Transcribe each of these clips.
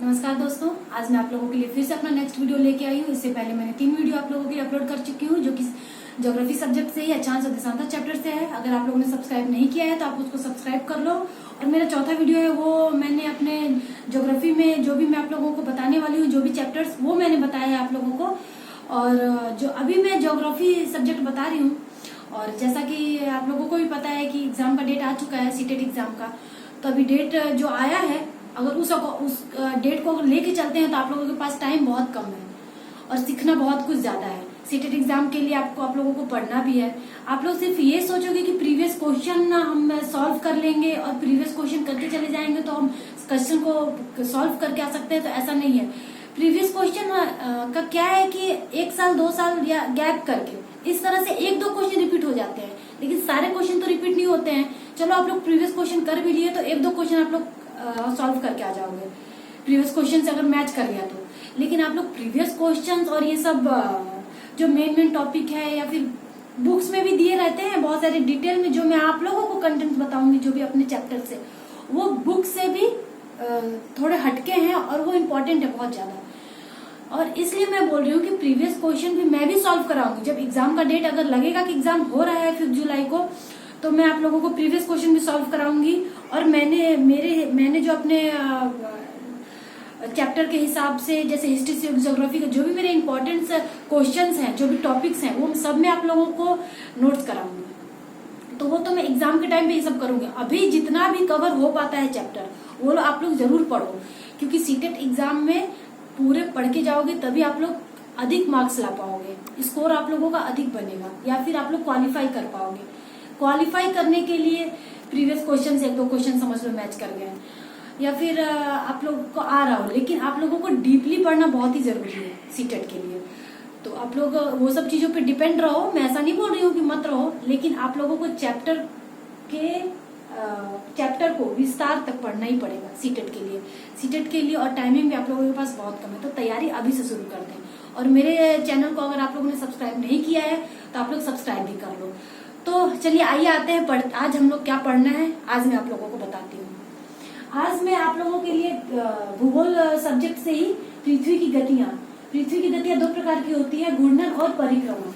नमस्कार दोस्तों, आज मैं आप लोगों के लिए फिर से अपना नेक्स्ट वीडियो लेके आई हूँ। इससे पहले मैंने 3 वीडियो आप लोगों के लिए अपलोड कर चुकी हूँ, जो कि ज्योग्राफी सब्जेक्ट से ही अचानक और देशांतर चैप्टर से है। अगर आप लोगों ने सब्सक्राइब नहीं किया है तो आप उसको सब्सक्राइब कर लो। और मेरा चौथा वीडियो है वो मैंने अपने ज्योग्राफी में जो भी मैं आप लोगों को बताने वाली हूँ, जो भी चैप्टर्स वो मैंने बताया है आप लोगों को। और जो अभी मैं ज्योग्राफी सब्जेक्ट बता रही हूँ, और जैसा कि आप लोगों को भी पता है कि एग्जाम का डेट आ चुका है, सीटेट एग्जाम का। तो अभी डेट जो आया है, अगर उस डेट को अगर लेके चलते हैं तो आप लोगों के पास टाइम बहुत कम है और सीखना बहुत कुछ ज्यादा है। सीटेट एग्जाम के लिए आप लोगों को पढ़ना भी है। आप लोग सिर्फ ये सोचोगे कि प्रीवियस क्वेश्चन हम सॉल्व कर लेंगे और प्रीवियस क्वेश्चन करके चले जाएंगे तो हम क्वेश्चन को सॉल्व करके आ सकते हैं, तो ऐसा नहीं है। प्रीवियस क्वेश्चन का क्या है कि 1 साल 2 साल या गैप करके इस तरह से 1-2 क्वेश्चन रिपीट हो जाते हैं, लेकिन सारे क्वेश्चन तो रिपीट नहीं होते हैं। चलो आप लोग प्रीवियस क्वेश्चन कर भी लिए तो 1-2 क्वेश्चन आप लोग सॉल्व करके आ जाओगे प्रीवियस क्वेश्चन से अगर मैच कर गया तो। लेकिन आप लोग प्रीवियस क्वेश्चंस और ये सब जो मेन टॉपिक है या फिर बुक्स में भी दिए रहते हैं बहुत सारे डिटेल में, जो मैं आप लोगों को कंटेंट बताऊंगी जो भी अपने चैप्टर से, वो बुक से भी थोड़े हटके हैं और वो इम्पोर्टेंट है बहुत ज्यादा। और इसलिए मैं बोल रही हूँ कि प्रीवियस क्वेश्चन भी मैं भी सॉल्व कराऊंगी। जब एग्जाम का डेट अगर लगेगा कि एग्जाम हो रहा है 5 जुलाई को, तो मैं आप लोगों को प्रीवियस क्वेश्चन भी सॉल्व कराऊंगी। और मैंने जो अपने चैप्टर के हिसाब से, जैसे हिस्ट्री से ज्योग्राफी का जो भी मेरे इंपॉर्टेंट क्वेश्चंस हैं, जो भी टॉपिक्स हैं, वो सब मैं आप लोगों को नोट्स कराऊंगी। तो वो तो मैं एग्जाम के टाइम पे ये सब करूंगी। अभी जितना भी कवर हो पाता है चैप्टर, वो आप लोग जरूर पढ़ो, क्योंकि सीटेट एग्जाम में पूरे पढ़ के जाओगे तभी आप लोग अधिक मार्क्स ला पाओगे, स्कोर आप लोगों का अधिक बनेगा, या फिर आप लोग क्वालिफाई कर पाओगे। क्वालिफाई करने के लिए प्रीवियस क्वेश्चन से 1-2 क्वेश्चन समझ लो मैच कर गए, या फिर आप लोगों को आ रहा हो, लेकिन आप लोगों को डीपली पढ़ना बहुत ही जरूरी है सीटेट के लिए। तो आप लोग वो सब चीजों पे डिपेंड रहो। मैं ऐसा नहीं बोल रही हूँ कि मत रहो, लेकिन आप लोगों को चैप्टर को विस्तार तक पढ़ना ही पड़ेगा सीटेट के लिए। सीटेट के लिए और टाइमिंग भी आप लोगों के पास बहुत कम है, तो तैयारी अभी से शुरू कर दें। और मेरे चैनल को अगर आप लोगों ने सब्सक्राइब नहीं किया है तो आप लोग सब्सक्राइब भी कर लो। तो चलिए आइए आते हैं आज हम लोग क्या पढ़ना है, आज मैं आप लोगों को बताती हूँ। आज मैं आप लोगों के लिए भूगोल सब्जेक्ट से ही पृथ्वी की गतियां 2 प्रकार की होती है, घूर्णन और परिक्रमण।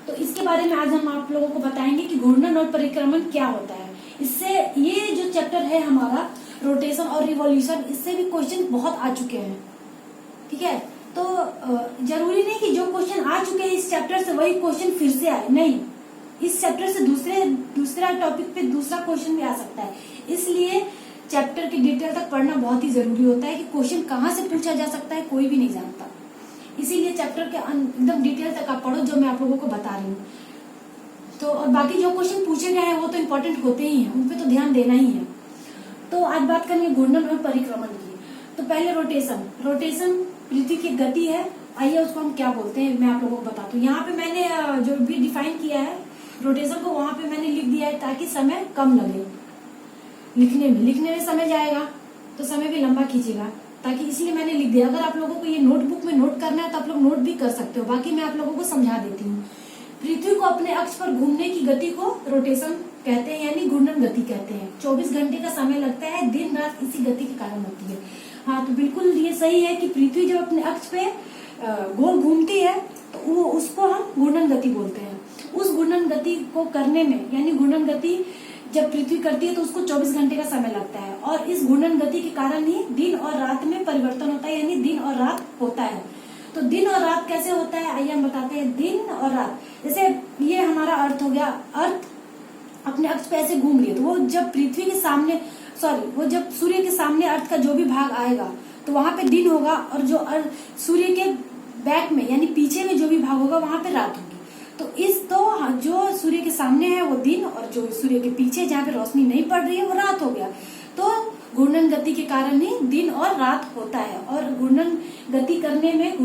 तो इसके बारे में आज हम आप लोगों को बताएंगे कि घूर्णन और परिक्रमण क्या होता है। इससे ये जो चैप्टर है हमारा रोटेशन और रिवॉल्यूशन, इससे भी क्वेश्चन बहुत आ चुके हैं, ठीक है। तो जरूरी नहीं कि जो क्वेश्चन आ चुके हैं इस चैप्टर से वही क्वेश्चन फिर से आए, नहीं। इस चैप्टर से दूसरा टॉपिक पे दूसरा क्वेश्चन भी आ सकता है। इसलिए चैप्टर की डिटेल तक पढ़ना बहुत ही जरूरी होता है कि क्वेश्चन कहाँ से पूछा जा सकता है कोई भी नहीं जानता। इसीलिए चैप्टर के एकदम डिटेल तक आप पढ़ो, जो मैं आप लोगों को बता रही हूँ। तो और बाकी जो क्वेश्चन पूछे गए हैं वो तो इम्पोर्टेंट होते ही हैं, उन पे तो ध्यान देना ही है। तो आज बात करेंगे घूर्णन और परिक्रमण की। तो पहले रोटेशन पृथ्वी की गति है। आइए उसको हम क्या बोलते हैं मैं आप लोगों को बताती हूँ। यहाँ पे मैंने जो भी डिफाइन किया है रोटेशन को, वहां पे मैंने लिख दिया है ताकि समय कम लगे लिखने में समय जाएगा तो समय भी लंबा खींचेगा, ताकि इसलिए मैंने लिख दिया। अगर आप लोगों को ये नोटबुक में नोट करना है तो आप लोग नोट भी कर सकते हो, बाकी मैं आप लोगों को समझा देती हूँ। पृथ्वी को अपने अक्ष पर घूमने की गति को रोटेशन कहते हैं, यानी घूर्णन गति कहते हैं। 24 घंटे का समय लगता है, दिन रात इसी गति के कारण होती है। हाँ, तो बिल्कुल ये सही है कि पृथ्वी जब अपने अक्ष पे गोल घूमती है तो वो उसको हम घूर्णन गति बोलते हैं। उस घूर्णन गति को करने में, यानी घूर्णन गति जब पृथ्वी करती है तो उसको 24 घंटे का समय लगता है, और इस घूर्णन गति के कारण ही दिन और रात में परिवर्तन होता है, यानी दिन और रात होता है। तो दिन और रात कैसे होता है आइए हम बताते हैं। दिन और रात, जैसे ये हमारा अर्थ हो गया, अर्थ अपने अक्ष पे ऐसे घूम रही है, तो वो जब पृथ्वी के सामने वो जब सूर्य के सामने अर्थ का जो भी भाग आएगा तो वहां पे दिन होगा, और जो सूर्य के बैक में यानी पीछे में जो भी भाग होगा वहां पे रात होगी। तो जो सूर्य के सामने है वो दिन, और जो सूर्य के पीछे जहाँ पे रोशनी नहीं पड़ रही है वो रात हो गया। तो घूर्णन गति के कारण ही दिन और रात होता है, और घूर्णन गति करने में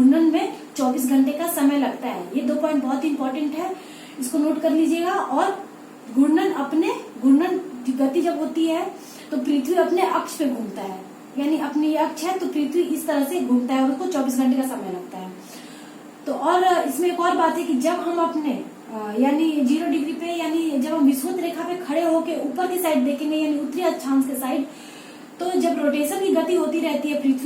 24 घंटे का समय लगता है। ये 2 पॉइंट बहुत इंपॉर्टेंट है, इसको नोट कर लीजिएगा। और घूर्णन गति जब होती है तो पृथ्वी अपने अक्ष पे घूमता है, यानी अपनी अक्ष है तो पृथ्वी इस तरह से घूमता है और उसको 24 घंटे का समय लगता है। तो और इसमें एक और बात है कि जब हम अपने यानी 0 डिग्री पे, यानी जब हम विषुवत रेखा पे खड़े होके ऊपर की साइड देखेंगे, यानी उत्तरी अक्षांश के साइड, तो जब रोटेशन की गति होती रहती है पृथ्वी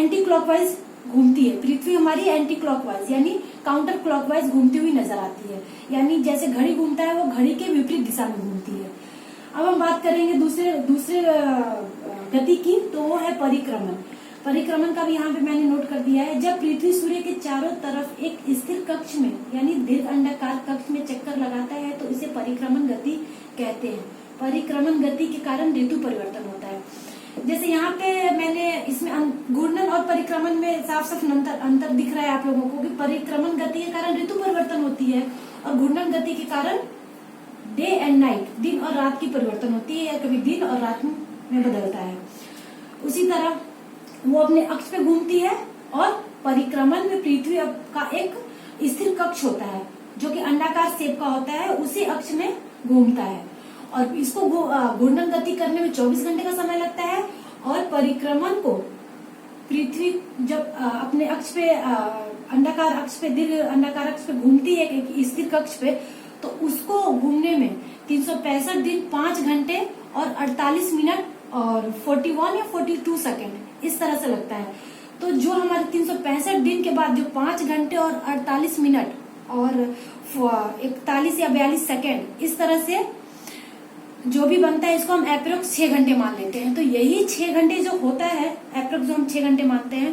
एंटी क्लॉकवाइज घूमती है, पृथ्वी हमारी एंटी क्लॉकवाइज यानी काउंटर क्लॉकवाइज घूमती हुई नजर आती है, यानी जैसे घड़ी घूमता है वो घड़ी के विपरीत दिशा में घूमती है। अब हम बात करेंगे दूसरे गति की, तो वो है परिक्रमण। परिक्रमण का भी यहाँ पे मैंने नोट कर दिया है। जब पृथ्वी सूर्य के चारों तरफ एक स्थिर कक्ष में यानी दीर्घ अंडाकार कक्ष में चक्कर लगाता है तो इसे परिक्रमण गति कहते हैं। परिक्रमण गति के कारण ऋतु परिवर्तन होता है। जैसे यहाँ पे मैंने इसमें घूर्णन और परिक्रमण में साफ साफ अंतर दिख रहा है आप लोगों को कि परिक्रमण गति के कारण ऋतु परिवर्तन होती है और घूर्णन गति के कारण डे एंड नाइट, दिन और रात की परिवर्तन होती है, या कभी दिन और रात में बदलता है। उसी तरह वो अपने अक्ष पे घूमती है और परिक्रमण में पृथ्वी का एक स्थिर कक्ष होता है जो कि अंडाकार शेप का होता है, उसी अक्ष में घूमता है और इसको घूर्णन गति करने में 24 घंटे का समय लगता है। और परिक्रमण को पृथ्वी जब अपने अक्ष पे अंडाकार अक्ष पे दीर्घ अंडाकार अक्ष पे घूमती है एक स्थिर कक्ष पे, तो उसको घूमने में 365 दिन 5 घंटे और 48 मिनट और 41 या 42 सेकेंड इस तरह से लगता है। तो जो हमारे 365 दिन के बाद जो 5 घंटे और 48 मिनट और 41 या 42 सेकेंड इस तरह से जो भी बनता है, इसको हम एप्रोक्स 6 घंटे मान लेते हैं। तो यही 6 घंटे जो होता है एप्रोक्स जो हम 6 घंटे मानते हैं,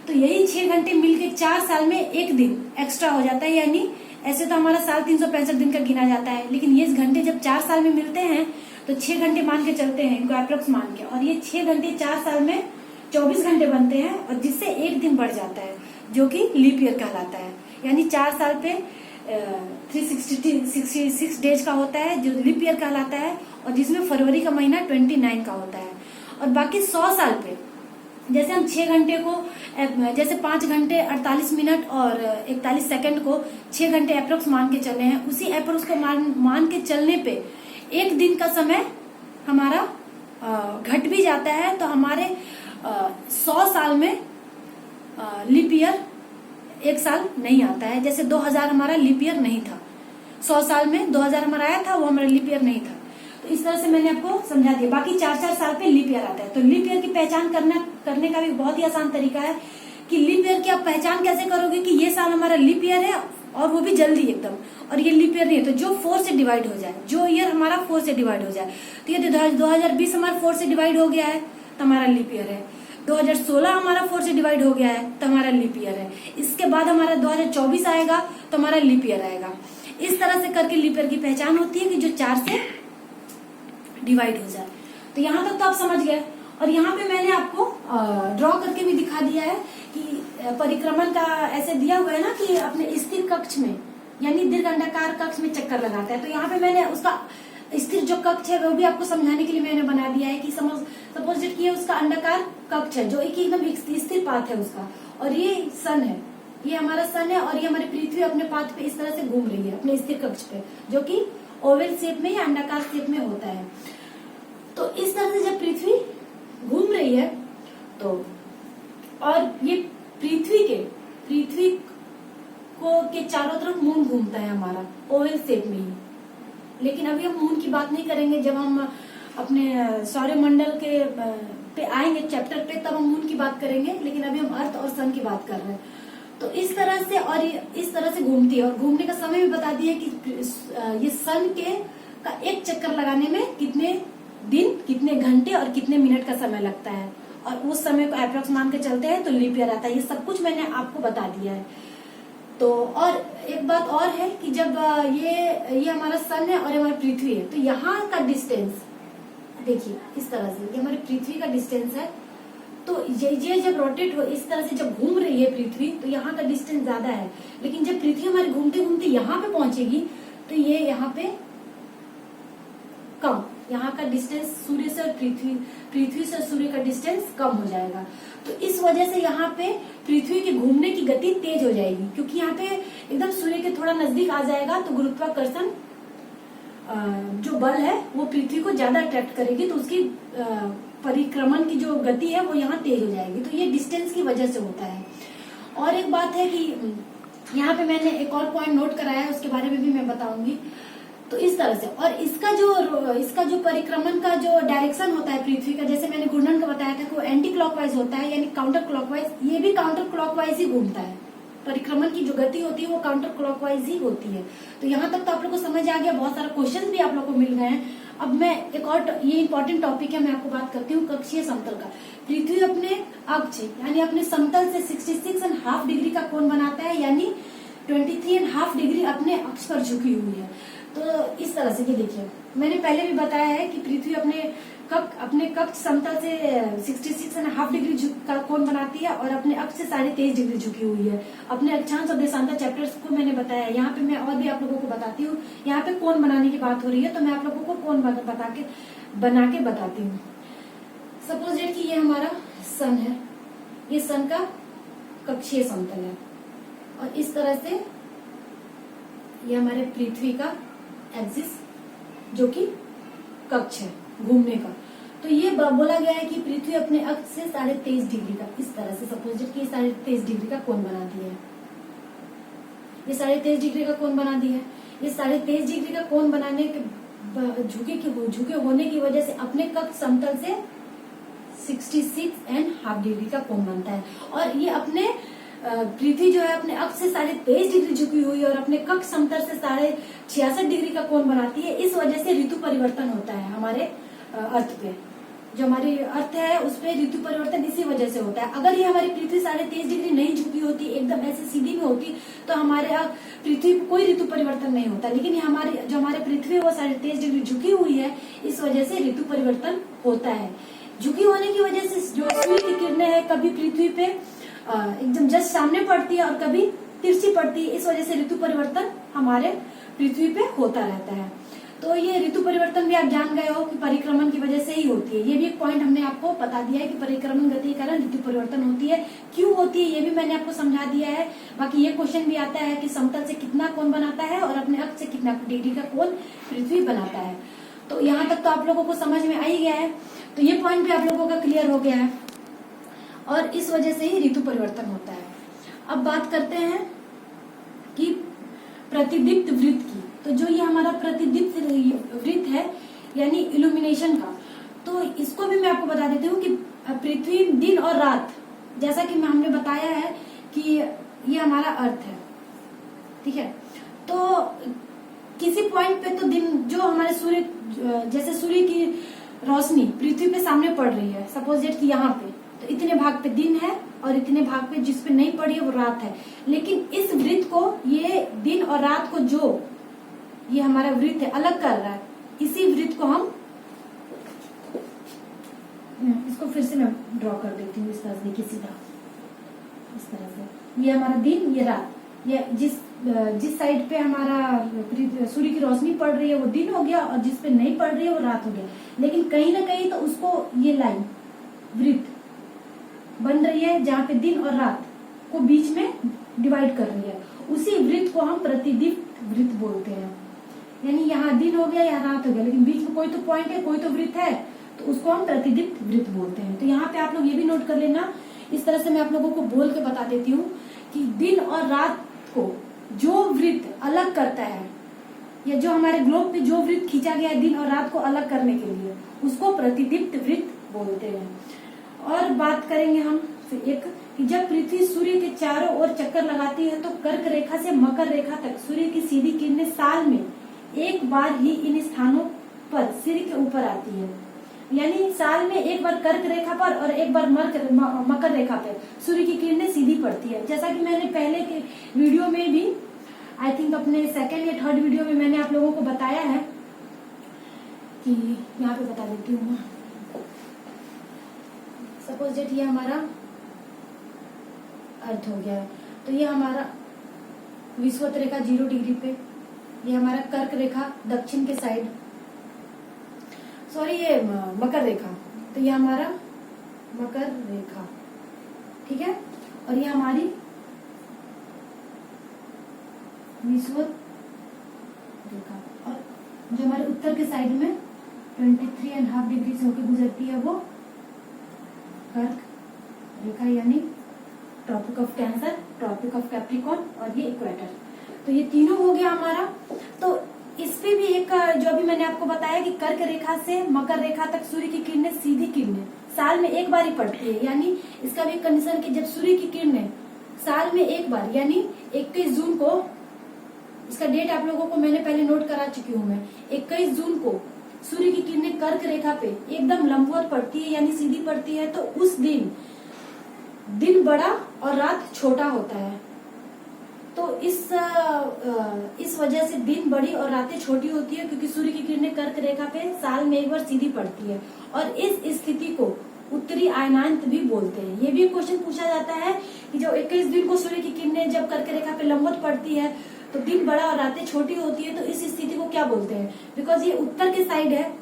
तो यही 6 घंटे मिलके 4 साल में एक दिन एक्स्ट्रा हो जाता है। यानी ऐसे तो हमारा साल 365 दिन का गिना जाता है, लेकिन ये घंटे जब 4 साल में मिलते हैं तो 6 घंटे मान के चलते हैं इनको एप्रोक्स मान के, और ये 6 घंटे 4 साल में 24 घंटे बनते हैं और जिससे एक दिन बढ़ जाता है जो कि लीप ईयर कहलाता है। यानी 4 साल पे 366 डेज का होता है जो लीप ईयर कहलाता है, और जिसमें फरवरी का महीना 29 का होता है। और बाकी 100 साल पे जैसे हम 6 घंटे को जैसे 5 घंटे 48 मिनट और 41 सेकंड को 6 घंटे अप्रोक्स मान के चले हैं, उसी अप्रोक्स को मान के चलने पे एक दिन का समय हमारा घट भी जाता है। तो हमारे 100 साल में लीप ईयर एक साल नहीं आता है। जैसे 2000 हमारा लीप ईयर नहीं था, 100 साल में 2000 हमारा आया था, वो हमारा लीप ईयर नहीं था। तो इस तरह से मैंने आपको समझा दिया। बाकी 4-4 साल पे लीप ईयर आता है। तो लीप ईयर की पहचान करने का भी बहुत ही आसान तरीका है कि लीप ईयर की आप पहचान कैसे करोगे कि ये साल हमारा लीप ईयर है और वो भी जल्दी एकदम, और ये लीप ईयर नहीं है। तो जो 4 से डिवाइड हो जाए, जो ईयर हमारा 4 से डिवाइड हो जाए, तो ये 2020 हमारा 4 से डिवाइड हो गया है तो हमारा लीप ईयर है। 2016 हमारा 4 से डिवाइड हो गया है तो हमारा लीप ईयर है। इसके बाद हमारा 2024 आएगा तो हमारा लीप ईयर आएगा। इस तरह से करके लीप ईयर की पहचान होती है कि जो 4 से डिवाइड हो जाए। तो यहाँ तक तो आप समझ गए। और यहाँ पे मैंने आपको ड्रॉ करके भी दिखा दिया है कि परिक्रमण का ऐसे दिया हुआ है ना कि अपने स्थिर कक्ष में यानी दीर्घ अंडाकार कक्ष में चक्कर लगाता है। तो यहाँ पे मैंने उसका स्थिर जो कक्ष है वो भी आपको समझाने के लिए मैंने बना दिया है कि सपोज इट कि उसका अंडाकार कक्ष है जो एक एकदम स्थिर पाथ है उसका, और ये सन है, ये हमारा सन है, और ये हमारी पृथ्वी अपने पाथ पे इस तरह से घूम रही है अपने स्थिर कक्ष पे, जो कि ओवल शेप में या अंडाकार शेप में होता है। तो इस तरह से जब पृथ्वी घूम रही है तो, और ये पृथ्वी को के चारों तरफ मून घूमता है हमारा ओवल शेप में ही। लेकिन अभी हम मून की बात नहीं करेंगे, जब हम अपने सौरमंडल के पे आएंगे चैप्टर पे तब हम मून की बात करेंगे, लेकिन अभी हम अर्थ और सन की बात कर रहे हैं। तो इस तरह से और इस तरह से घूमती है, और घूमने का समय भी बता दिया कि ये सन का एक चक्कर लगाने में कितने दिन, कितने घंटे और कितने मिनट का समय लगता है, और उस समय को अप्रोक्स मान के चलते हैं तो लीप ईयर आता है। ये सब कुछ मैंने आपको बता दिया है। तो और एक बात और है कि जब ये हमारा सन है और ये हमारी पृथ्वी है, तो यहाँ का डिस्टेंस देखिए इस तरह से, ये हमारी पृथ्वी का डिस्टेंस है। तो ये जब रोटेट हो इस तरह से जब घूम रही है पृथ्वी, तो यहाँ का डिस्टेंस ज्यादा है। लेकिन जब पृथ्वी हमारी घूमते घूमते यहाँ पे पहुंचेगी तो ये यहाँ पे कम, यहाँ का डिस्टेंस सूर्य से और पृथ्वी से सूर्य का डिस्टेंस कम हो जाएगा। तो इस वजह से यहाँ पे पृथ्वी के घूमने की गति तेज हो जाएगी, क्योंकि यहाँ पे एकदम सूर्य के थोड़ा नजदीक आ जाएगा तो गुरुत्वाकर्षण जो बल है वो पृथ्वी को ज्यादा अट्रैक्ट करेगी, तो उसकी परिक्रमण की जो गति है वो यहाँ तेज हो जाएगी। तो ये डिस्टेंस की वजह से होता है। और एक बात है कि यहाँ पे मैंने एक और पॉइंट नोट कराया है, उसके बारे में भी मैं बताऊंगी तो इस तरह से, और इसका जो परिक्रमण का जो डायरेक्शन होता है पृथ्वी का, जैसे मैंने घूर्णन का बताया था कि वो एंटी क्लॉकवाइज होता है, यानी काउंटर क्लॉकवाइज, ये भी काउंटर क्लॉकवाइज ही घूमता है। परिक्रमण की जो गति होती है वो काउंटर क्लॉकवाइज ही होती है। तो यहाँ तक तो आप लोग को समझ आ गया, बहुत सारा क्वेश्चन भी आप लोग को मिल गए हैं। अब मैं एक और, ये इंपॉर्टेंट टॉपिक है, मैं आपको बात करती हूँ कक्षीय समतल का। पृथ्वी अपने अक्ष यानी अपने समतल से 66.5 डिग्री का कोण बनाता है, यानी 23.5 डिग्री अपने अक्ष पर झुकी हुई है। तो इस तरह से ये देखिए, मैंने पहले भी बताया है कि पृथ्वी अपने कक्ष समतल से 66.5 डिग्री का कोण बनाती है और अपने अक्ष से 23.5 डिग्री झुकी हुई है। अपने अक्षांश और देशांतर चैप्टर्स को मैंने बताया। यहाँ पे मैं और भी आप लोगों को बताती हूँ। यहाँ पे कोण बनाने की बात हो रही है, तो मैं आप लोगों को कोण बना के बताती हूँ। सपोज डेट कि ये हमारा सन है, ये सन का कक्षीय समतल है, और इस तरह से ये हमारे पृथ्वी का एक्सिस जो कि कक्ष है घूमने का। तो ये बोला गया है कि पृथ्वी अपने अक्ष से 23.5 डिग्री का, इस तरह से सपोज कि 23.5 डिग्री का कोण बना दिया है। ये 23.5 डिग्री का कोण बना दिया है। ये 23.5 डिग्री का कोण बनाने के झुके होने की वजह से अपने कक्ष समतल से 66.5 डिग्री का कोण बनता है। और ये अपने पृथ्वी जो है अपने अक्ष से 23.5 डिग्री झुकी हुई है और अपने कक्ष समतल से 66.5 डिग्री का कोण बनाती है। इस वजह से ऋतु परिवर्तन होता है हमारे अर्थ पे, जो हमारी अर्थ है उस पे ऋतु परिवर्तन इसी वजह से होता है। अगर ये हमारी पृथ्वी 23.5 डिग्री नहीं झुकी होती, एकदम ऐसे सीधी में होती, तो हमारे पृथ्वी पे कोई ऋतु परिवर्तन नहीं होता। लेकिन जो हमारे पृथ्वी है वो 23.5 डिग्री झुकी हुई है, इस वजह से ऋतु परिवर्तन होता है। झुकी होने की वजह से जो सूर्य की किरणें है कभी पृथ्वी पे एकदम जस्ट सामने पड़ती है और कभी तिरछी पड़ती है, इस वजह से ऋतु परिवर्तन हमारे पृथ्वी पे होता रहता है। तो ये ऋतु परिवर्तन भी आप जान गए हो कि परिक्रमण की वजह से ही होती है। ये भी एक पॉइंट हमने आपको बता दिया है कि परिक्रमण गति के कारण ऋतु परिवर्तन होती है। क्यों होती है ये भी मैंने आपको समझा दिया है। बाकी ये क्वेश्चन भी आता है कि समतल से कितना कोण बनाता है और अपने अक्ष से कितना डिग्री का कोण पृथ्वी बनाता है। तो यहाँ तक तो आप लोगों को समझ में आ ही गया है। तो ये पॉइंट भी आप लोगों का क्लियर हो गया है और इस वजह से ही ऋतु परिवर्तन होता है। अब बात करते हैं कि प्रतिदीप्त वृत्त की। तो जो ये हमारा प्रतिदीप्त वृत्त है यानी इल्यूमिनेशन का, तो इसको भी मैं आपको बता देती हूँ कि पृथ्वी दिन और रात, जैसा कि हमने बताया है कि ये हमारा अर्थ है, ठीक है। तो किसी पॉइंट पे तो दिन जो हमारे सूर्य, जैसे सूर्य की रोशनी पृथ्वी पे सामने पड़ रही है, सपोज दैट कि यहाँ पे, तो इतने भाग पे दिन है और इतने भाग पे जिस पे नहीं पड़ी है वो रात है। लेकिन इस वृत्त को, ये दिन और रात को जो ये हमारा वृत्त है अलग कर रहा है, इसी वृत्त को हम, इसको फिर से मैं ड्रॉ कर देती हूँ इस तरह से, देखिए सीधा इस तरह से, ये हमारा दिन, ये रात, ये जिस साइड पे हमारा सूर्य की रोशनी पड़ रही है वो दिन हो गया और जिस पे नहीं पड़ रही है वो रात हो गया। लेकिन कहीं ना कहीं तो उसको ये लाइन वृत्त बन रही है जहाँ पे दिन और रात को बीच में डिवाइड कर रही है, उसी वृत्त को हम प्रतिदीप्त वृत्त बोलते हैं। यानी यहाँ दिन हो गया, यहाँ रात हो गया, लेकिन बीच में कोई तो पॉइंट है, कोई तो वृत्त है, तो उसको हम प्रतिदीप्त वृत्त बोलते हैं। तो यहाँ पे आप लोग ये भी नोट कर लेना। इस तरह से मैं आप लोगों को बोल के बता देती हूँ कि दिन और रात को जो वृत्त अलग करता है, या जो हमारे ग्लोब पे जो वृत्त खींचा गया है दिन और रात को अलग करने के लिए, उसको प्रतिदीप्त वृत्त बोलते हैं। और बात करेंगे हम फिर एक कि जब पृथ्वी सूर्य के चारों ओर चक्कर लगाती है तो कर्क रेखा से मकर रेखा तक सूर्य की सीधी किरणें साल में एक बार ही इन स्थानों पर सिर के ऊपर आती है। यानी साल में एक बार कर्क रेखा पर और एक बार मकर रेखा पर सूर्य की किरणें सीधी पड़ती है। जैसा कि मैंने पहले के वीडियो में भी, आई थिंक अपने सेकंड या थर्ड वीडियो में मैंने आप लोगों को बताया है कि, यहाँ पे बता देती हूँ मैं। सपोज डेट ये हमारा अर्थ हो गया है, तो ये हमारा विषुवत रेखा 0 डिग्री पे, ये हमारा कर्क रेखा दक्षिण के साइड, सॉरी ये मकर रेखा, तो ये हमारा मकर रेखा, ठीक है। और ये हमारी विषुवत रेखा, और जो हमारे उत्तर के साइड में 23.5 डिग्री से होकर गुजरती है वो कर्क रेखा, यानी tropic of Cancer, tropic of Capricorn और ये इक्वेटर। तो ये तीनों हो गया हमारा। तो इस पे भी एक जो अभी मैंने आपको बताया कि कर्क रेखा से मकर रेखा तक सूर्य की किरणें सीधी किरणें साल में एक बार ही पड़ती है। यानी इसका भी एक कंडीशन कि जब सूर्य की किरणें साल में एक बार यानी 21 जून को, इसका डेट आप लोगों को मैंने पहले नोट करा चुकी हूँ मैं, 21 जून को सूर्य की किरणें कर्क रेखा पे एकदम लंबवत पड़ती है यानी सीधी पड़ती है, तो उस दिन बड़ा और रात छोटा होता है। तो इस वजह से दिन बड़ी और रातें छोटी होती है, क्योंकि सूर्य की किरणें कर्क रेखा पे साल में एक बार सीधी पड़ती है। और इस स्थिति को उत्तरी आयनांत भी बोलते हैं। ये भी एक क्वेश्चन पूछा जाता है कि जो 21 दिन को सूर्य की किरणें जब कर्क रेखा पे लंबवत पड़ती है तो दिन बड़ा और रातें छोटी होती है, तो इस स्थिति को क्या बोलते हैं? बिकॉज ये उत्तर के साइड है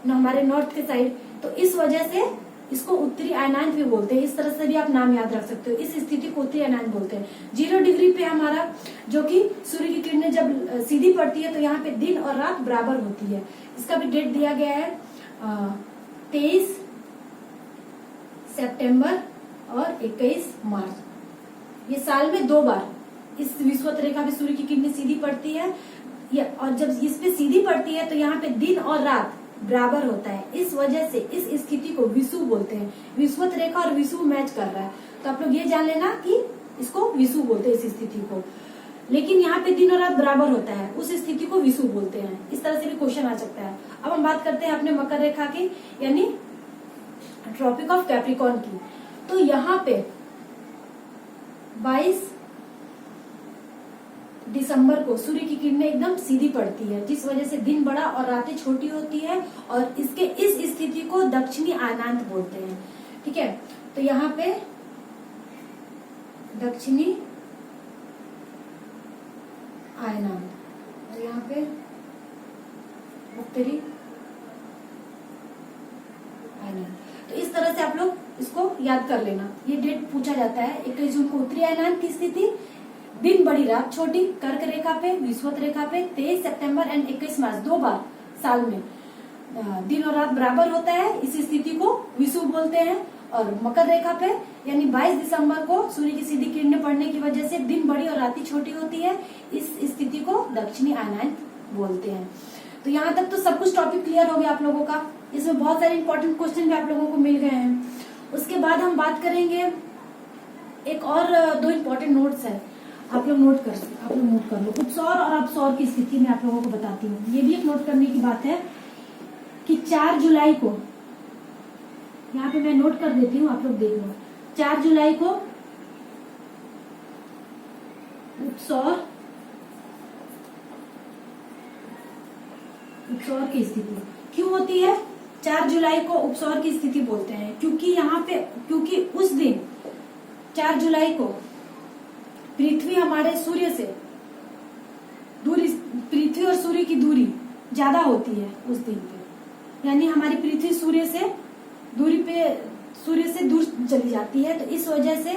ना, हमारे नॉर्थ के साइड, तो इस वजह से इसको उत्तरी अयनांत भी बोलते हैं। इस तरह से भी आप नाम याद रख सकते हो। इस स्थिति को उत्तरी अयनांत बोलते हैं। 0 डिग्री पे हमारा जो कि सूर्य की किरणें जब सीधी पड़ती है तो यहाँ पे दिन और रात बराबर होती है। इसका भी डेट दिया गया है 23 सितंबर और 21 मार्च। ये साल में 2 बार इस विषुवत रेखा पे सूर्य की किरणें सीधी पड़ती है, और जब इस पे सीधी पड़ती है तो यहाँ पे दिन और रात बराबर होता है। इस वजह से इस स्थिति को विषुव बोलते हैं। विषुवत रेखा और विषुव मैच कर रहा है, तो आप लोग ये जान लेना कि इसको विषुव बोलते हैं इस स्थिति को। लेकिन यहाँ पे दिन और रात बराबर होता है, उस स्थिति को विषुव बोलते हैं। इस तरह से भी क्वेश्चन आ सकता है। अब हम बात करते हैं अपने मकर रेखा की यानी ट्रॉपिक ऑफ कैप्रिकॉर्न की। तो यहाँ पे 22 दिसंबर को सूर्य की किरणें एकदम सीधी पड़ती है, जिस वजह से दिन बड़ा और रातें छोटी होती है, और इसके इस स्थिति को दक्षिणी आयनांत बोलते हैं। ठीक है, तो यहाँ पे दक्षिणी आयनांत और यहाँ पे उत्तरी आयनांत। तो इस तरह से आप लोग इसको याद कर लेना। ये डेट पूछा जाता है 21 जून को उत्तरी आयनांत की स्थिति, दिन बड़ी रात छोटी कर्क रेखा पे विषुवत रेखा पे 23 सितंबर एंड 21 मार्च 2 बार साल में दिन और रात बराबर होता है। इस स्थिति को विषुव बोलते हैं। और मकर रेखा पे यानी 22 दिसंबर को सूर्य की सीधी किरणें पड़ने की वजह से दिन बड़ी और रातें छोटी होती है। इस स्थिति को दक्षिणी आयनांत बोलते हैं। तो यहाँ तक तो सब कुछ टॉपिक क्लियर हो गया आप लोगों का। इसमें बहुत सारे इंपॉर्टेंट क्वेश्चन भी आप लोगों को मिल गए हैं। उसके बाद हम बात करेंगे, एक और 2 इंपॉर्टेंट नोट्स है, आप लोग नोट कर लो। उपसौर और अपसौर की स्थिति में आप लोगों को बताती हूँ। ये भी एक नोट करने की बात है कि 4 जुलाई को, यहाँ पे मैं नोट कर देती हूँ, आप लोग देख लो। 4 जुलाई को उपसौर की स्थिति क्यों होती है? 4 जुलाई को उपसौर की स्थिति बोलते हैं क्योंकि उस दिन 4 जुलाई को पृथ्वी हमारे सूर्य से दूरी, पृथ्वी और सूर्य की दूरी ज्यादा होती है उस दिन पे। यानी हमारी पृथ्वी सूर्य से दूर चली जाती है, तो इस वजह से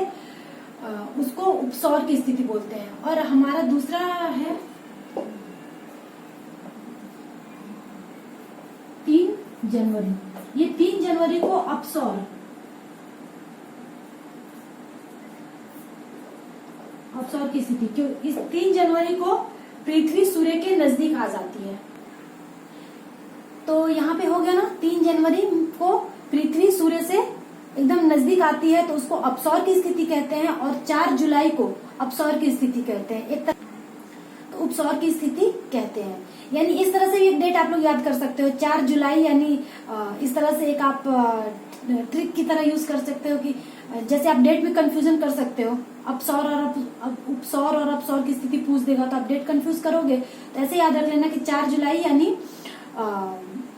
उसको उपसौर की स्थिति बोलते हैं। और हमारा दूसरा है 3 जनवरी। ये 3 जनवरी को अपसौर की स्थिति, क्यों? इस 3 जनवरी को पृथ्वी सूर्य के नजदीक आ जाती है। तो यहाँ पे हो गया ना, 3 जनवरी को पृथ्वी सूर्य से एकदम नजदीक आती है, तो उसको अपसौर की स्थिति कहते हैं। और 4 जुलाई को अपसौर की स्थिति कहते हैं। एक तो उपसौर की स्थिति कहते हैं। यानी इस तरह से एक डेट आप लोग याद कर सकते हो, 4 जुलाई। यानी इस तरह से एक आप ट्रिक की तरह यूज कर सकते हो कि जैसे आप डेट में कंफ्यूजन कर सकते हो। उपसौर और अपसौर की स्थिति पूछ देगा तो आप डेट कंफ्यूज करोगे, तो ऐसे याद रख लेना कि 4 जुलाई यानी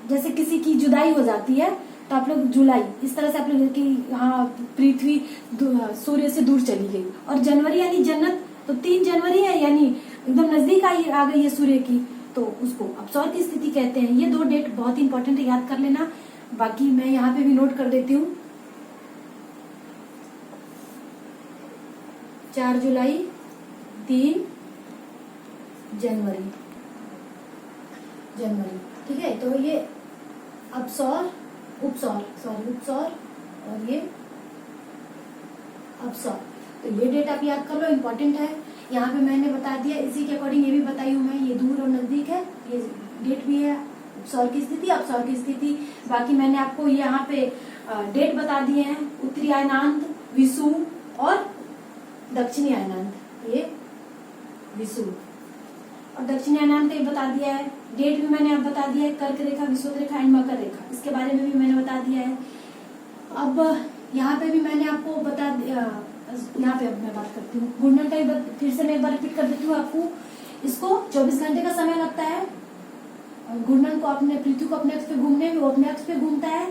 जैसे किसी की जुदाई हो जाती है तो आप लोग जुलाई, इस तरह से आप लोग कि हाँ पृथ्वी सूर्य से दूर चली गई। और जनवरी यानी जन्नत, तो 3 जनवरी है यानी एकदम नजदीक आ गई है सूर्य की, तो उसको अपसौर की स्थिति कहते हैं। ये 2 डेट बहुत इंपॉर्टेंट है, याद कर लेना। बाकी मैं यहाँ पे भी नोट कर देती हूँ। 4 जुलाई, 3 जनवरी, ठीक है। तो ये उपसौर और ये अपसौर, तो ये डेट आप याद कर लो, इम्पोर्टेंट है। यहाँ पे मैंने बता दिया, इसी के अकॉर्डिंग ये भी बताई हूँ मैं, ये दूर और नजदीक है, ये डेट भी है सौर की स्थिति, अपसौर की स्थिति। बाकी मैंने आपको यहाँ पे डेट बता दिए हैं, उत्तरी अयनांत, विषुव और दक्षिणी अयनांत, ये विषुव और दक्षिणी अयनांत ये बता दिया है। डेट भी मैंने आप बता दिया है, कर्क रेखा, विषुवत रेखा एंड मकर रेखा, इसके बारे में भी मैंने बता दिया है। अब यहाँ पे भी मैंने आपको बता दिया, यहाँ पे अब मैं बात करती हूँ घूर्णन का भी, फिर से मैं एक बार रिपीट कर देती हूँ आपको। इसको 24 घंटे का समय लगता है घूर्णन को, अपने पृथ्वी को अपने अक्ष पे घूमने में, वो अपने अक्ष पे घूमता है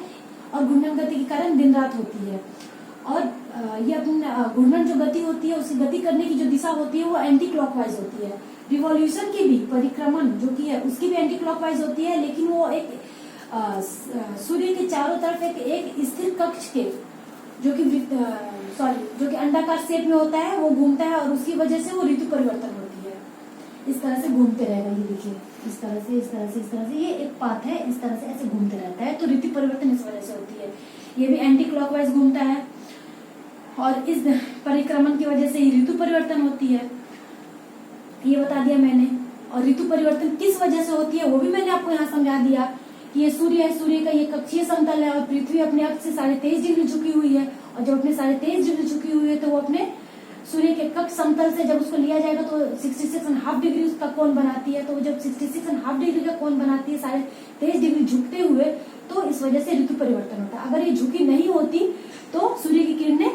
और घूर्णन गति के कारण दिन रात होती है। और ये अपने घूर्णन जो गति होती है, उसकी गति करने की जो दिशा होती है वो एंटी क्लॉकवाइज होती है। रिवॉल्यूशन की भी, परिक्रमण जो की है उसकी भी एंटी क्लॉकवाइज होती है, लेकिन वो एक सूर्य के चारों तरफ एक स्थिर कक्ष के जो कि अंडाकार शेप में होता है वो घूमता है, और उसकी वजह से वो ऋतु परिवर्तन होती है। इस तरह से घूमते रहेगा, ये देखिए इस तरह से, इस तरह से, इस तरह से, ये एक पाथ है, इस तरह से ऐसे घूमते रहता है, तो ऋतु परिवर्तन इस वजह से होती है। ये भी एंटी क्लॉकवाइज घूमता है और इस परिक्रमण की वजह से ही ऋतु परिवर्तन होती है, ये बता दिया मैंने। और ऋतु परिवर्तन किस वजह से होती है वो भी मैंने आपको यहाँ समझा दिया कि ये सूर्य है, सूर्य का ये कक्षीय समतल है और पृथ्वी अपने अक्ष से 23.5 डिग्री झुकी हुई है, और जब अपने 23.5 डिग्री झुकी हुई है तो वो अपने सूर्य के कक्ष समतल से जब उसको लिया जाएगा तो 66.5 डिग्री उसका कोण बनाती है। तो जब 66.5 डिग्री का कोण बनाती है 23.5 डिग्री झुकते हुए, तो इस वजह से ऋतु परिवर्तन होता है। अगर ये झुकी नहीं होती तो सूर्य की किरणें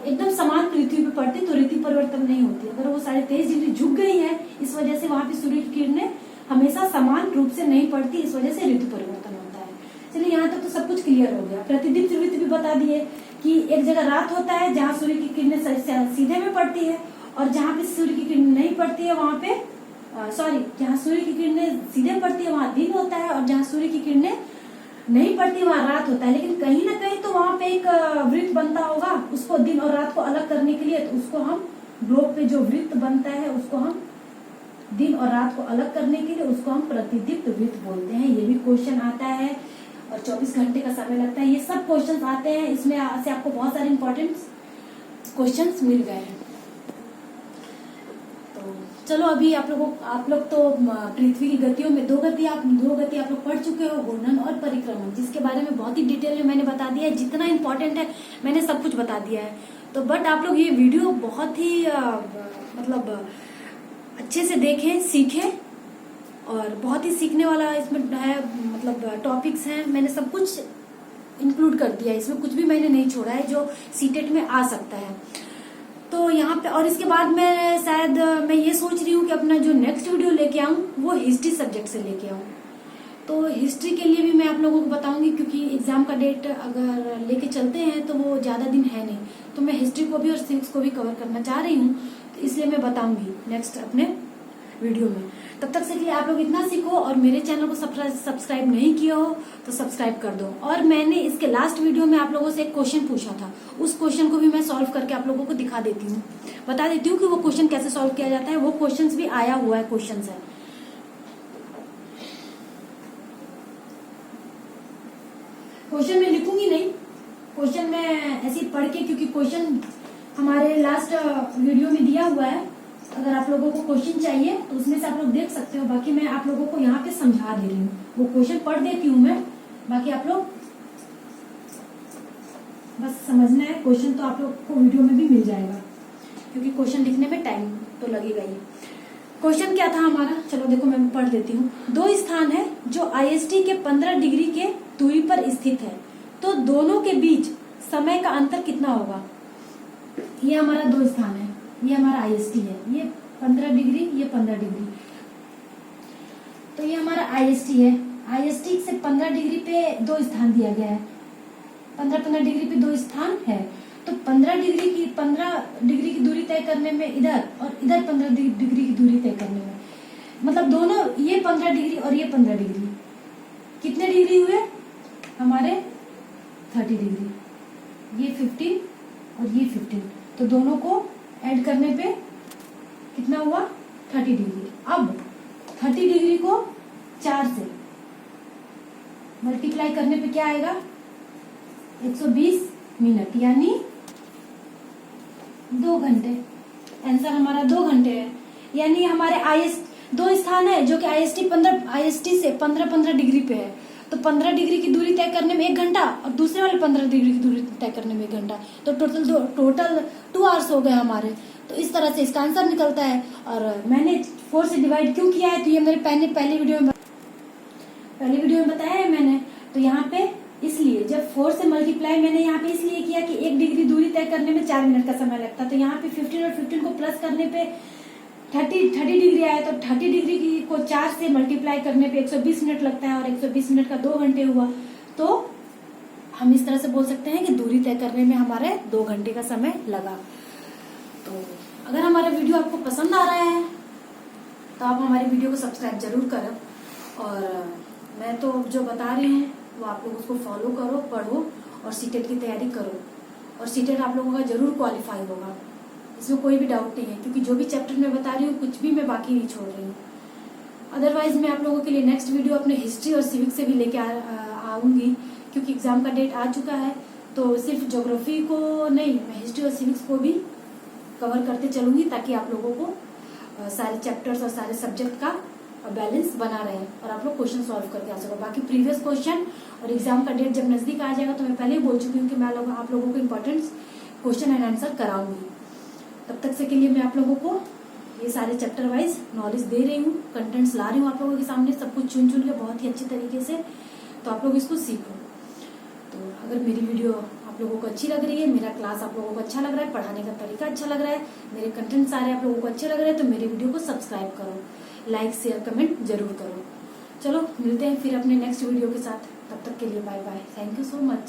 एकदम समान पृथ्वी पे पड़ती तो ऋतु परिवर्तन नहीं होती। अगर वो 23.5 डिग्री झुक गई है, इस वजह से वहां पे सूर्य की किरणें हमेशा समान रूप से नहीं पड़ती, इस वजह से ऋतु परिवर्तन होता है। चलिए यहाँ तक तो सब कुछ क्लियर हो गया। प्रतिदीप्त वृत्त भी बता दिए कि एक जगह रात होता है जहाँ सूर्य की किरणें सीधे में पड़ती है, और जहाँ पे सूर्य की किरणें नहीं पड़ती है वहां पे जहाँ सूर्य की किरणें सीधे पड़ती है वहां दिन होता है, और जहाँ सूर्य की किरणें नहीं पड़ती वहां रात होता है। लेकिन कहीं ना कहीं तो वहां पे एक वृत्त बनता होगा, उसको दिन और रात को अलग करने के लिए, तो उसको हम ग्लोब पे जो वृत्त बनता है उसको हम दिन और रात को अलग करने के लिए उसको हम प्रतिदीप्त वृत्त बोलते हैं। ये भी क्वेश्चन आता है और 24 घंटे का समय लगता है। ये सब क्वेश्चन आते हैं, इसमें से आपको बहुत सारे इंपॉर्टेंट क्वेश्चन मिल गए हैं। तो चलो अभी आप लोग तो पृथ्वी की गतियों में दो गति आप लोग पढ़ चुके हो, घूर्णन और परिक्रमण, जिसके बारे में बहुत ही डिटेल में मैंने बता दिया है। जितना इम्पोर्टेंट है मैंने सब कुछ बता दिया है। तो बट आप लोग ये वीडियो बहुत ही मतलब अच्छे से देखें, सीखें, और बहुत ही सीखने वाला इसमें है, मतलब टॉपिक्स हैं। मैंने सब कुछ इंक्लूड कर दिया है, इसमें कुछ भी मैंने नहीं छोड़ा है जो सीटेट में आ सकता है। तो यहाँ पे और इसके बाद मैं ये सोच रही हूँ कि अपना जो नेक्स्ट वीडियो लेके आऊँ वो हिस्ट्री सब्जेक्ट से लेके आऊँ। तो हिस्ट्री के लिए भी मैं आप लोगों को बताऊंगी, क्योंकि एग्जाम का डेट अगर लेके चलते हैं तो वो ज्यादा दिन है नहीं, तो मैं हिस्ट्री को भी और सिविक्स को भी कवर करना चाह रही हूँ, तो इसलिए मैं बताऊंगी नेक्स्ट अपने वीडियो में। तब तक से लिए आप लोग इतना सीखो, और मेरे चैनल को सब्सक्राइब नहीं किया हो तो सब्सक्राइब कर दो। और मैंने इसके लास्ट वीडियो में आप लोगों से एक क्वेश्चन पूछा था, उस क्वेश्चन को भी मैं सॉल्व करके आप लोगों को दिखा देती हूँ, बता देती हूँ कि वो क्वेश्चन कैसे सॉल्व किया जाता है। वो क्वेश्चन भी आया हुआ है, क्वेश्चन है। क्वेश्चन मैं लिखूंगी नहीं, क्वेश्चन मैं ऐसे ही पढ़ के, क्योंकि क्वेश्चन हमारे लास्ट वीडियो में दिया हुआ है। अगर आप लोगों को क्वेश्चन चाहिए तो उसमें से आप लोग देख सकते हो। बाकी मैं आप लोगों को यहाँ पे समझा दे रही हूँ, वो क्वेश्चन पढ़ देती हूँ मैं, बाकी आप लोग बस समझना है। क्वेश्चन तो आप लोग को वीडियो में भी मिल जाएगा, क्योंकि क्वेश्चन लिखने में टाइम तो लगेगा ही। क्वेश्चन क्या था हमारा, चलो देखो मैं पढ़ देती हूँ। दो स्थान है जो IST के 15 डिग्री के दूरी पर स्थित है, तो दोनों के बीच समय का अंतर कितना होगा। ये हमारा दो स्थान है, ये हमारा IST है, ये 15 डिग्री, ये 15 डिग्री, तो ये हमारा IST है। IST से 15 डिग्री पे दो स्थान दिया गया है, 15 डिग्री पे दो स्थान है, तो 15 डिग्री की दूरी तय करने में इधर, और इधर 15 डिग्री की दूरी तय करने में, मतलब दोनों ये 15 डिग्री और ये 15 डिग्री, कितने डिग्री हुए हमारे 30 डिग्री, ये 15 और ये 15, तो दोनों को ऐड करने पे कितना हुआ 30 डिग्री। अब 30 डिग्री को 4 से मल्टीप्लाई करने पे क्या आएगा 120 मिनट, यानी 2 घंटे। आंसर हमारा 2 घंटे है। यानी हमारे 2 स्थान है जो कि IST से 15-15 डिग्री पे है, तो 15 डिग्री की दूरी तय करने में 1 घंटा और दूसरे वाले 15 डिग्री की दूरी तय करने में 1 घंटा, तो टोटल 2 आवर्स हो गए हमारे। तो इस तरह से इसका आंसर निकलता है। और मैंने 4 से डिवाइड क्यों किया है, तो ये मेरे पहली वीडियो में बताया है मैंने। तो यहाँ पे इसलिए जब 4 से मल्टीप्लाई मैंने यहाँ पे इसलिए किया कि 1 डिग्री दूरी तय करने में 4 मिनट का समय लगता है। तो यहाँ पे 15 और 15 को प्लस करने पे 30 डिग्री आया, तो 30 डिग्री को 4 से मल्टीप्लाई करने पे 120 मिनट लगता है, और 120 मिनट का 2 घंटे हुआ। तो हम इस तरह से बोल सकते हैं कि दूरी तय करने में हमारे 2 घंटे का समय लगा। तो अगर हमारा वीडियो आपको पसंद आ रहा है तो आप हमारी वीडियो को सब्सक्राइब जरूर करो, और मैं तो जो बता रही हूँ वो आप लोग उसको फॉलो करो, पढ़ो और सीटेट की तैयारी करो, और सीटेट आप लोगों का जरूर क्वालिफाई होगा, इसमें कोई भी डाउट नहीं है, क्योंकि जो भी चैप्टर मैं बता रही हूँ कुछ भी मैं बाकी नहीं छोड़ रही हूँ। अदरवाइज मैं आप लोगों के लिए नेक्स्ट वीडियो अपने हिस्ट्री और सिविक्स से भी लेके आऊंगी, क्योंकि एग्जाम का डेट आ चुका है। तो सिर्फ ज्योग्राफी को नहीं, मैं हिस्ट्री और सिविक्स को भी कवर करते चलूंगी, ताकि आप लोगों को सारे चैप्टर्स और सारे सब्जेक्ट का बैलेंस बना रहे और आप लोग क्वेश्चन सॉल्व करके आ सको। बाकी प्रीवियस क्वेश्चन और एग्जाम का डेट जब नजदीक आ जाएगा तो मैं पहले ही बोल चुकी हूँ कि मैं आप लोगों को इम्पोर्टेंट क्वेश्चन एंड आंसर कराऊंगी। तब तक से के लिए मैं आप लोगों को ये सारे चैप्टर वाइज नॉलेज दे रही हूँ, कंटेंट्स ला रही हूँ आप लोगों के सामने, सब कुछ चुन के बहुत ही अच्छे तरीके से, तो आप लोग इसको सीखो। तो अगर मेरी वीडियो आप लोगों को अच्छी लग रही है, मेरा क्लास आप लोगों को अच्छा लग रहा है, पढ़ाने का तरीका अच्छा लग रहा है, मेरे कंटेंट सारे आप लोगों को अच्छे लग रहे हैं, तो मेरी वीडियो को सब्सक्राइब करो, लाइक शेयर कमेंट जरूर करो। चलो मिलते हैं फिर अपने नेक्स्ट वीडियो के साथ, तब तक के लिए bye bye, thank you so much.